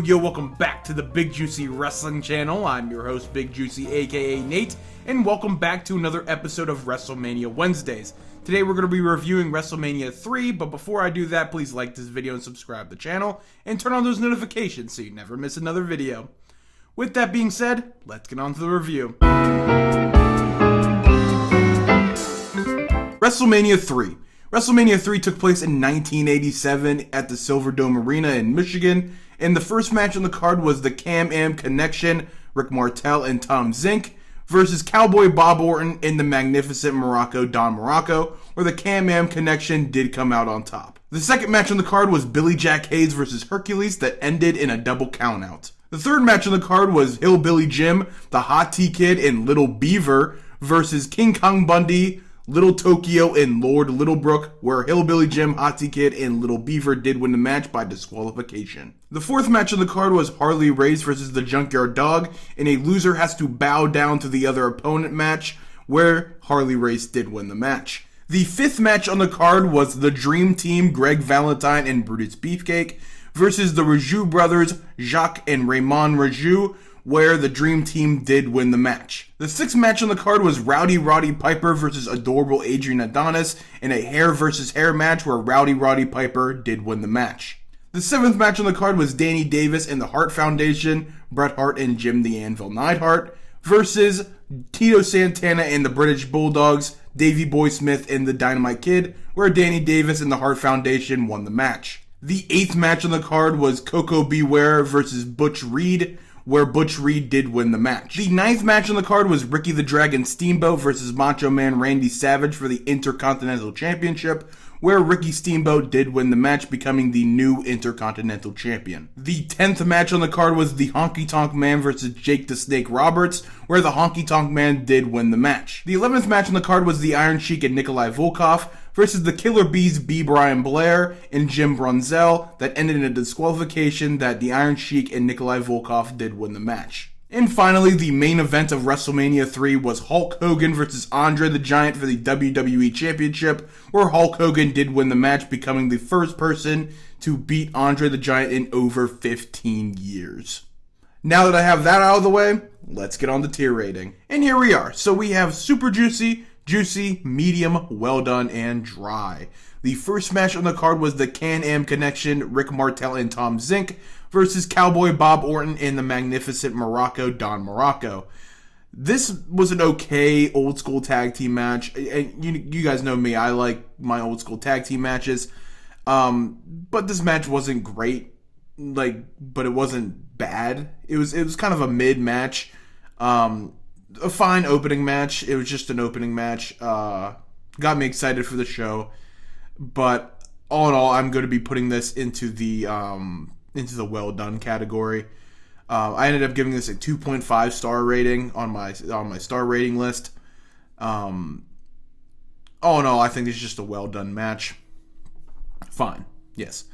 Yo, welcome back to the Big Juicy Wrestling Channel. I'm your host, Big Juicy, aka Nate, and welcome back to another episode of WrestleMania Wednesdays. Today we're going to be reviewing WrestleMania 3, but before I do that, please like this video and subscribe to the channel, and turn on those notifications so you never miss another video. With that being said, let's get on to the review. WrestleMania 3. WrestleMania 3 took place in 1987 at the Silverdome Arena in Michigan, and the first match on the card was the Can-Am Connection, Rick Martel and Tom Zink, versus Cowboy Bob Orton and the Magnificent Morocco Don Morocco, where the Can-Am Connection did come out on top. The second match on the card was Billy Jack Hayes versus Hercules that ended in a double countout. The third match on the card was Hillbilly Jim, the Hot Tea Kid, and Little Beaver versus King Kong Bundy, Little Tokyo, and Lord Littlebrook, where Hillbilly Jim, Hot Tea Kid, and Little Beaver did win the match by disqualification. The fourth match on the card was Harley Race versus the Junkyard Dog, and a loser has to bow down to the other opponent match, where Harley Race did win the match. The fifth match on the card was the Dream Team, Greg Valentine and Brutus Beefcake, versus the Raju brothers, Jacques and Raymond Raju, where the Dream Team did win the match. The sixth match on the card was Rowdy Roddy Piper versus Adorable Adrian Adonis in a hair versus hair match where Rowdy Roddy Piper did win the match. The seventh match on the card was Danny Davis and the Hart Foundation, Bret Hart and Jim the Anvil Neidhart, versus Tito Santana and the British Bulldogs, Davey Boy Smith and the Dynamite Kid, where Danny Davis and the Hart Foundation won the match. The eighth match on the card was Coco Beware versus Butch Reed, where Butch Reed did win the match. The ninth match on the card was Ricky the Dragon Steamboat versus Macho Man Randy Savage for the Intercontinental Championship, where Ricky Steamboat did win the match, becoming the new Intercontinental Champion. The 10th match on the card was the Honky Tonk Man versus Jake the Snake Roberts, where the Honky Tonk Man did win the match. The 11th match on the card was the Iron Sheik and Nikolai Volkov versus the Killer Bees B. Brian Blair and Jim Brunzell, that ended in a disqualification that the Iron Sheik and Nikolai Volkov did win the match. And finally, the main event of WrestleMania 3 was Hulk Hogan versus Andre the Giant for the WWE Championship, where Hulk Hogan did win the match, becoming the first person to beat Andre the Giant in over 15 years. Now that I have that out of the way, let's get on to tier rating. And here we are. So we have Super Juicy, Juicy, Medium, Well Done, and Dry. The first match on the card was the Can-Am Connection, Rick Martel and Tom Zink, versus Cowboy Bob Orton and the Magnificent Morocco Don Morocco. This was an okay old school tag team match. And you guys know me, I like my old school tag team matches. But this match wasn't great, but it wasn't bad. It was kind of a mid match. A fine opening match. It was just an opening match. Got me excited for the show. But all in all, I'm going to be putting this into the well done category. I ended up giving this a 2.5 star rating on my star rating list. All in all, I think it's just a well done match. Fine. Yes.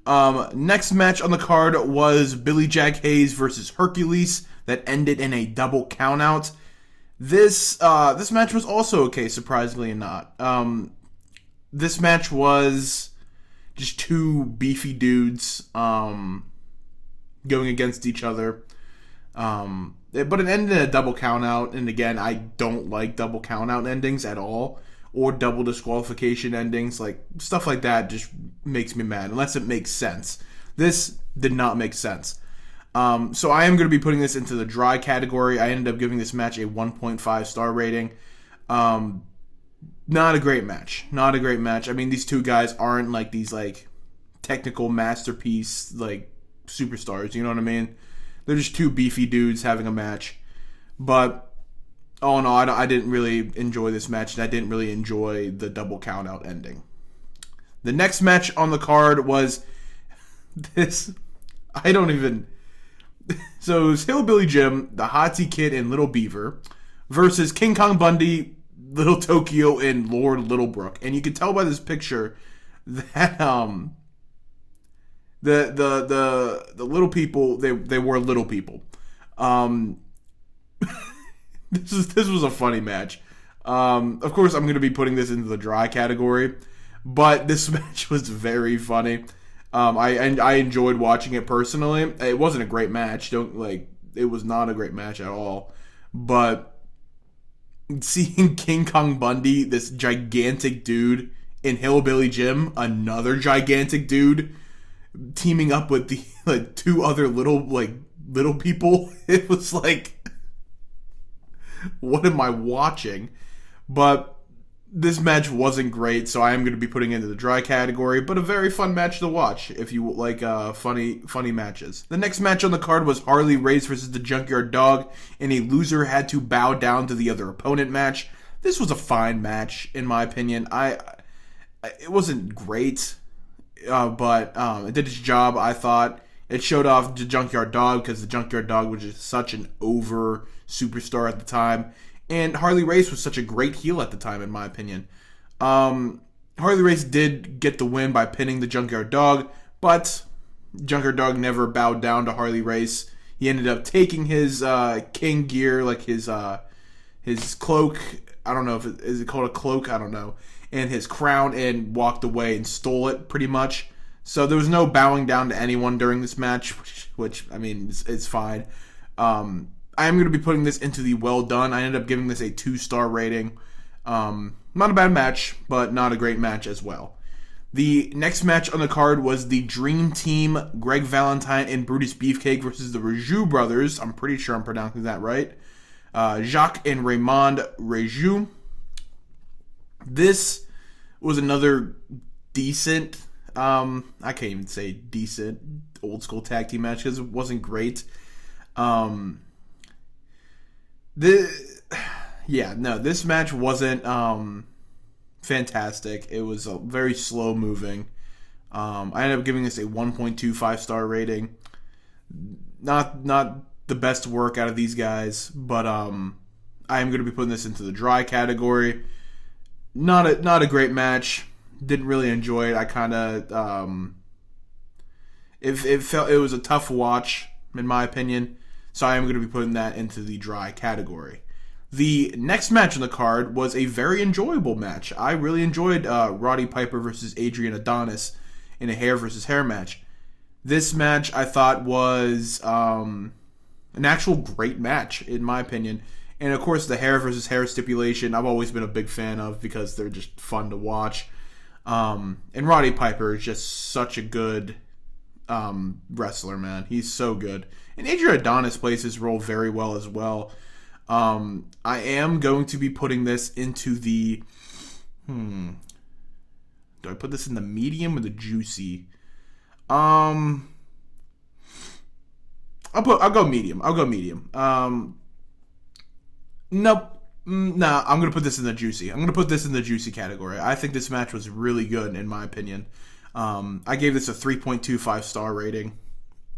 Next match on the card was Billy Jack Hayes versus Hercules that ended in a double countout. This match was also okay, surprisingly not. This match was just two beefy dudes going against each other. But it ended in a double countout, and again, I don't like double countout endings at all, or double disqualification endings. Like, stuff like that just makes me mad, unless it makes sense. This did not make sense. So I am going to be putting this into the dry category. I ended up giving this match a 1.5 star rating. Not a great match. Not a great match. I mean, these two guys aren't like these technical masterpiece superstars. You know what I mean? They're just two beefy dudes having a match. But all in all, I didn't really enjoy this match, and I didn't really enjoy the double countout ending. The next match on the card was this. So it was Hillbilly Jim, the Hot Tea Kid, and Little Beaver versus King Kong Bundy, Little Tokyo, and Lord Littlebrook. And you can tell by this picture that the little people, they were little people. This was a funny match. Of course, I'm going to be putting this into the dry category, but this match was very funny. I enjoyed watching it personally. It wasn't a great match. It was not a great match at all. But seeing King Kong Bundy, this gigantic dude, in Hillbilly Jim, another gigantic dude, teaming up with the two other little people, it was like, what am I watching? But this match wasn't great, so I am going to be putting it into the dry category, but a very fun match to watch if you like funny matches. The next match on the card was Harley Race versus the Junkyard Dog, and a loser had to bow down to the other opponent match. This was a fine match, in my opinion. It wasn't great, but it did its job, I thought. It showed off the Junkyard Dog, because the Junkyard Dog was just such an over superstar at the time. And Harley Race was such a great heel at the time, in my opinion. Harley Race did get the win by pinning the Junkyard Dog, but Junkyard Dog never bowed down to Harley Race. He ended up taking his king gear, like his cloak. I don't know if is it called a cloak. I don't know. And his crown, and walked away and stole it, pretty much. So there was no bowing down to anyone during this match, which I mean, it's fine. I am going to be putting this into the well done. I ended up giving this a 2-star rating. Not a bad match, but not a great match as well. The next match on the card was the Dream Team, Greg Valentine and Brutus Beefcake versus the Raju brothers. I'm pretty sure I'm pronouncing that right. Jacques and Raymond Raju. This was another decent, I can't even say decent, old school tag team match because it wasn't great. This match wasn't fantastic. It was a very slow moving. I ended up giving this a 1.25 star rating. Not the best work out of these guys, but I am going to be putting this into the dry category. Not a great match. Didn't really enjoy it. I kind of it was a tough watch in my opinion. So I am going to be putting that into the dry category. The next match on the card was a very enjoyable match. I really enjoyed Roddy Piper versus Adrian Adonis in a hair versus hair match. This match I thought was an actual great match in my opinion. And of course the hair versus hair stipulation I've always been a big fan of because they're just fun to watch. And Roddy Piper is just such a good wrestler, man. He's so good. And Adrian Adonis plays his role very well as well. I am going to be putting this into the... Do I put this in the medium or the juicy? I'll go medium. Nope. Nah, I'm going to put this in the juicy. I'm going to put this in the juicy category. I think this match was really good, in my opinion. I gave this a 3.25 star rating.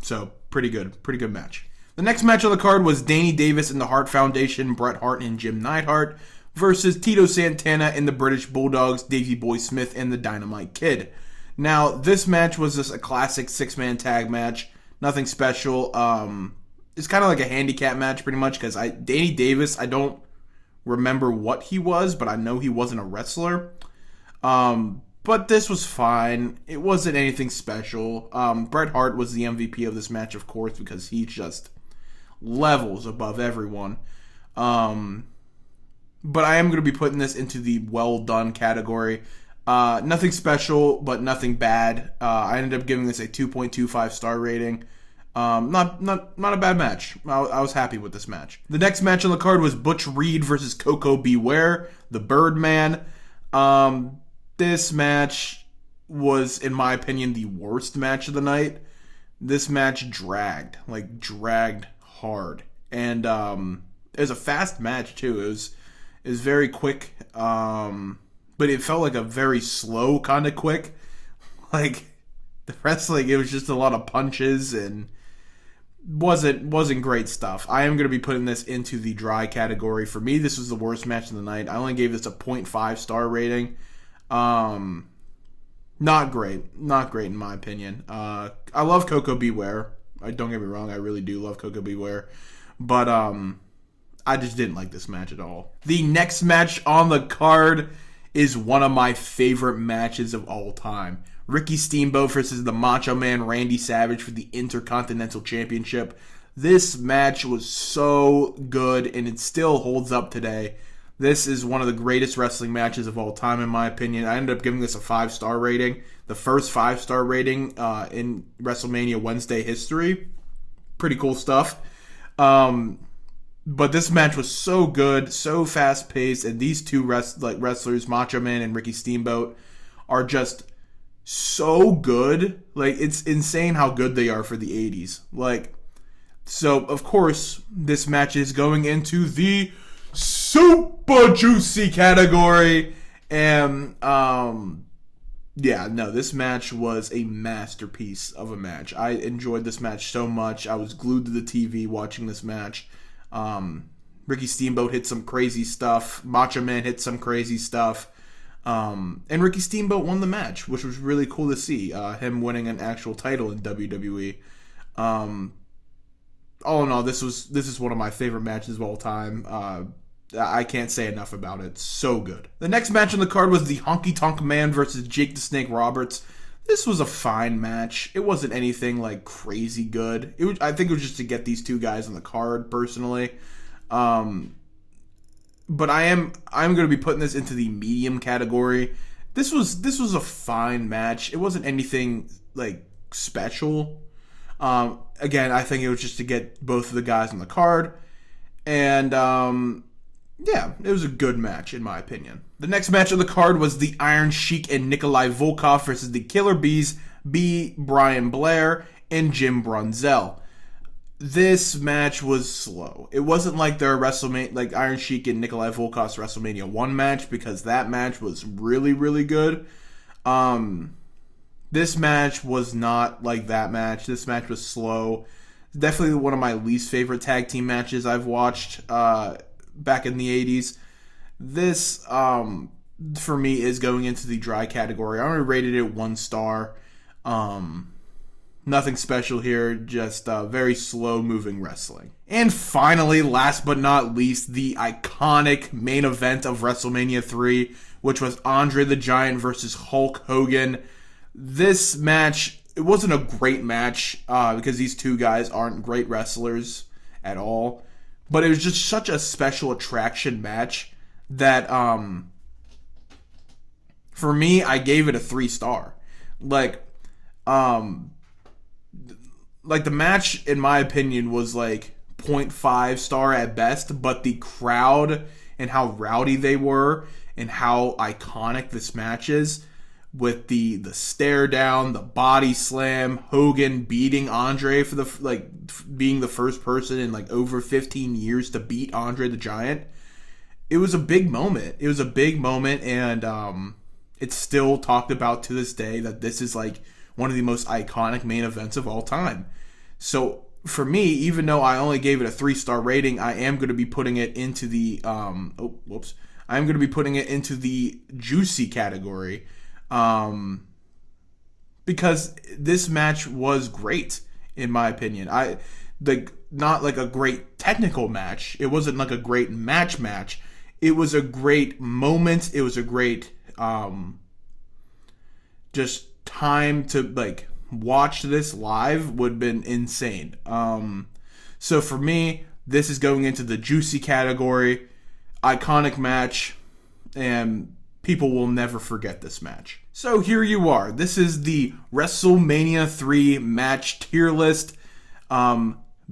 So, pretty good match. The next match on the card was Danny Davis and the Hart Foundation, Bret Hart and Jim Neidhart, versus Tito Santana and the British Bulldogs, Davey Boy Smith and the Dynamite Kid. Now, this match was just a classic 6-man tag match. Nothing special. It's kind of like a handicap match, pretty much, because Danny Davis, I don't remember what he was, but I know he wasn't a wrestler. But this was fine. It wasn't anything special. Bret Hart was the MVP of this match, of course, because he just levels above everyone. But I am going to be putting this into the well done category. Nothing special, but nothing bad. I ended up giving this a 2.25 star rating. Not a bad match. I was happy with this match. The next match on the card was Butch Reed versus Coco Beware, the Birdman. This match was, in my opinion, the worst match of the night. This match dragged hard. And it was a fast match, too. It was very quick, but it felt like a very slow kind of quick. Like, the wrestling, it was just a lot of punches and wasn't great stuff. I am going to be putting this into the dry category. For me, this was the worst match of the night. I only gave this a 0.5 star rating. Not great in my opinion. I love Coco Beware. Don't get me wrong, I really do love Coco Beware, but I just didn't like this match at all. The next match on the card is one of my favorite matches of all time. Ricky Steamboat versus the Macho Man Randy Savage for the Intercontinental Championship. This match was so good, and it still holds up today. This is one of the greatest wrestling matches of all time, in my opinion. I ended up giving this a 5-star rating. The first 5-star rating in WrestleMania Wednesday history. Pretty cool stuff. But this match was so good, so fast-paced, and these two wrestlers, Macho Man and Ricky Steamboat, are just so good. Like, it's insane how good they are for the 80s. Like, so, of course, this match is going into the super juicy category. And, yeah, no, this match was a masterpiece of a match. I enjoyed this match so much. I was glued to the TV watching this match. Ricky Steamboat hit some crazy stuff. Macho Man hit some crazy stuff. And Ricky Steamboat won the match, which was really cool to see. Him winning an actual title in WWE. All in all, this is one of my favorite matches of all time. I can't say enough about it. So good. The next match on the card was the Honky Tonk Man versus Jake the Snake Roberts. This was a fine match. It wasn't anything like crazy good. I think it was just to get these two guys on the card, personally. But I'm going to be putting this into the medium category. This was a fine match. It wasn't anything like special. Again, I think it was just to get both of the guys on the card. And yeah, it was a good match, in my opinion. The next match on the card was the Iron Sheik and Nikolai Volkov versus the Killer Bees, B. Brian Blair, and Jim Brunzell. This match was slow. It wasn't like their WrestleMania, like Iron Sheik and Nikolai Volkov's WrestleMania 1 match, because that match was really, really good. This match was not like that match. This match was slow. Definitely one of my least favorite tag team matches I've watched back in the 80s. This, for me, is going into the dry category. I only rated it 1 star. Nothing special here, just very slow-moving wrestling. And finally, last but not least, the iconic main event of WrestleMania 3, which was Andre the Giant versus Hulk Hogan. This match, it wasn't a great match because these two guys aren't great wrestlers at all. But it was just such a special attraction match that, for me, I gave it a 3-star. Like the match, in my opinion, was like 0.5 star at best, but the crowd and how rowdy they were and how iconic this match is, with the stare down, the body slam, Hogan beating Andre for being the first person in like over 15 years to beat Andre the Giant. It was a big moment. It was a big moment, and it's still talked about to this day that this is like one of the most iconic main events of all time. So for me, even though I only gave it a 3-star rating, I am going to be putting it into the I'm going to be putting it into the juicy category. Because this match was great, in my opinion. Not like a great technical match. It wasn't like a great match. It was a great moment. It was a great, just time to like watch this live would have been insane. So for me, this is going into the juicy category, iconic match, and people will never forget this match. So here you are. This is the WrestleMania 3 match tier list.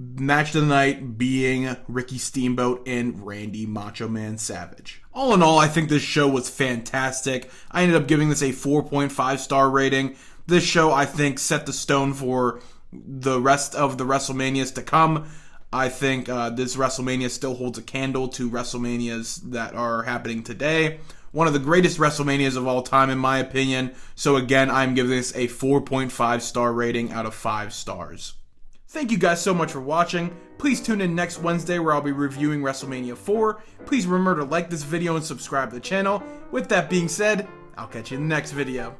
Match of the night being Ricky Steamboat and Randy Macho Man Savage. All in all, I think this show was fantastic. I ended up giving this a 4.5 star rating. This show, I think, set the stone for the rest of the WrestleManias to come. I think this WrestleMania still holds a candle to WrestleManias that are happening today. One of the greatest WrestleManias of all time, in my opinion. So again, I'm giving this a 4.5 star rating out of 5 stars. Thank you guys so much for watching. Please tune in next Wednesday where I'll be reviewing WrestleMania 4. Please remember to like this video and subscribe to the channel. With that being said, I'll catch you in the next video.